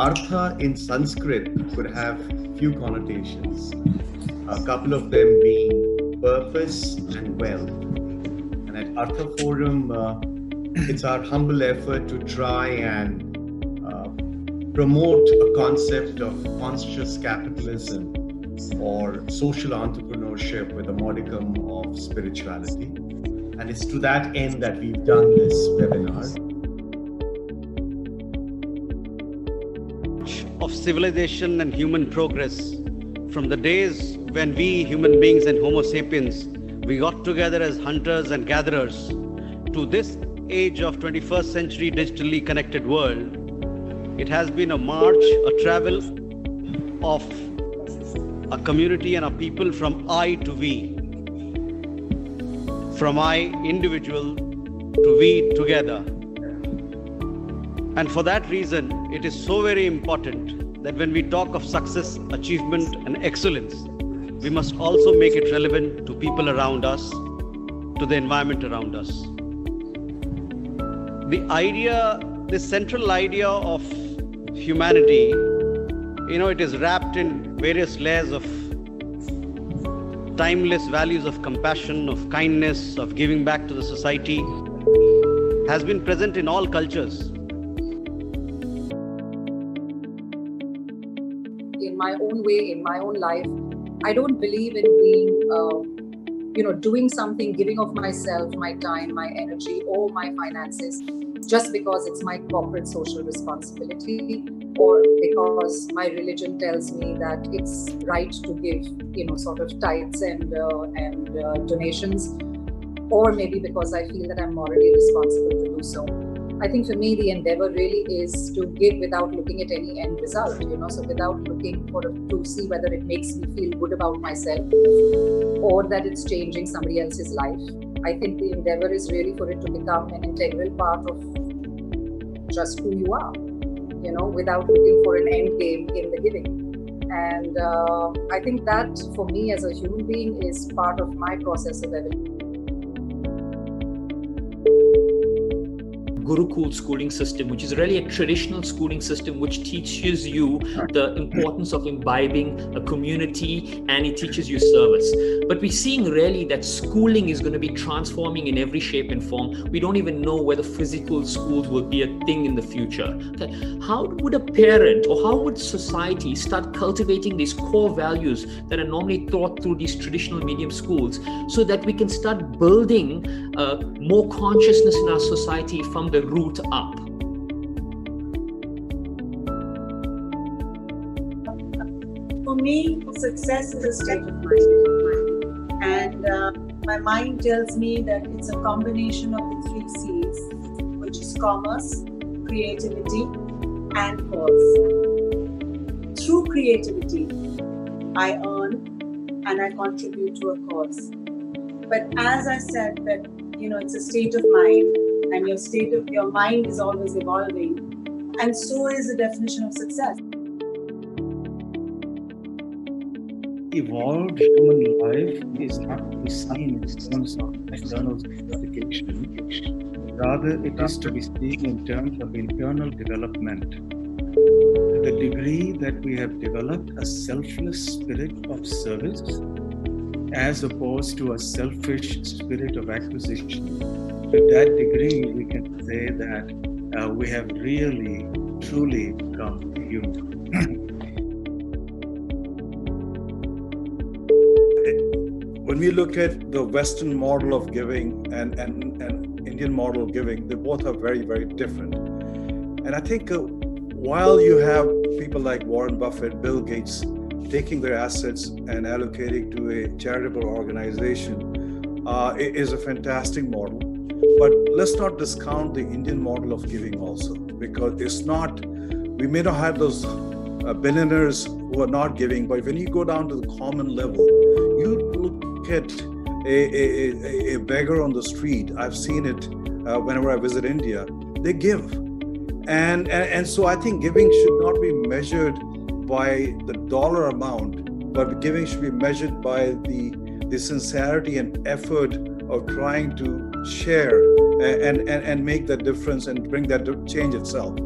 Artha in Sanskrit could have few connotations, a couple of them being purpose and wealth. And at Artha Forum, it's our humble effort to try and promote a concept of conscious capitalism or social entrepreneurship with a modicum of spirituality. And it's to that end that we've done this webinar. Of civilization and human progress, from the days when we human beings and Homo sapiens, we got together as hunters and gatherers, to this age of 21st century digitally connected world, it has been a march, a travel of a community and a people from I to we, from I individual to we together. And for that reason, it is so very important that when we talk of success, achievement, and excellence, we must also make it relevant to people around us, to the environment around us. The central idea of humanity, it is wrapped in various layers of timeless values of compassion, of kindness, of giving back to the society, has been present in all cultures. In my own way, in my own life, I don't believe in being, doing something, giving of myself, my time, my energy, or my finances, just because it's my corporate social responsibility, or because my religion tells me that it's right to give, sort of tithes and donations, or maybe because I feel that I'm morally responsible to do so. I think for me, the endeavor really is to give without looking at any end result, so without looking to see whether it makes me feel good about myself or that it's changing somebody else's life. I think the endeavor is really for it to become an integral part of just who you are, without looking for an end game in the giving. And I think that for me as a human being is part of my process of evolution. Gurukul schooling system, which is really a traditional schooling system which teaches you the importance of imbibing a community, and it teaches you service. But we're seeing really that schooling is going to be transforming in every shape and form. We don't even know whether physical schools will be a thing in the future. Okay. How would a parent or how would society start cultivating these core values that are normally taught through these traditional medium schools so that we can start building more consciousness in our society from the root up? For me, success is a state of mind. And my mind tells me that it's a combination of the 3 C's, which is commerce, creativity, and cause. Through creativity, I earn and I contribute to a cause. But as I said that, it's a state of mind, and your mind is always evolving, and so is the definition of success. Evolved human life is not to be seen in terms of external gratification. Rather, it is to be seen in terms of internal development. To the degree that we have developed a selfless spirit of service, as opposed to a selfish spirit of acquisition, to that degree we can say that we have really, truly become human. When we look at the Western model of giving and Indian model of giving, they both are very, very different. And I think while you have people like Warren Buffett, Bill Gates, taking their assets and allocating to a charitable organization, it is a fantastic model. But let's not discount the Indian model of giving also, because we may not have those billionaires who are not giving, but when you go down to the common level, you look at a beggar on the street. I've seen it whenever I visit India. They give. And so I think giving should not be measured by the dollar amount, but giving should be measured by the sincerity and effort of trying to share and make that difference and bring that change itself.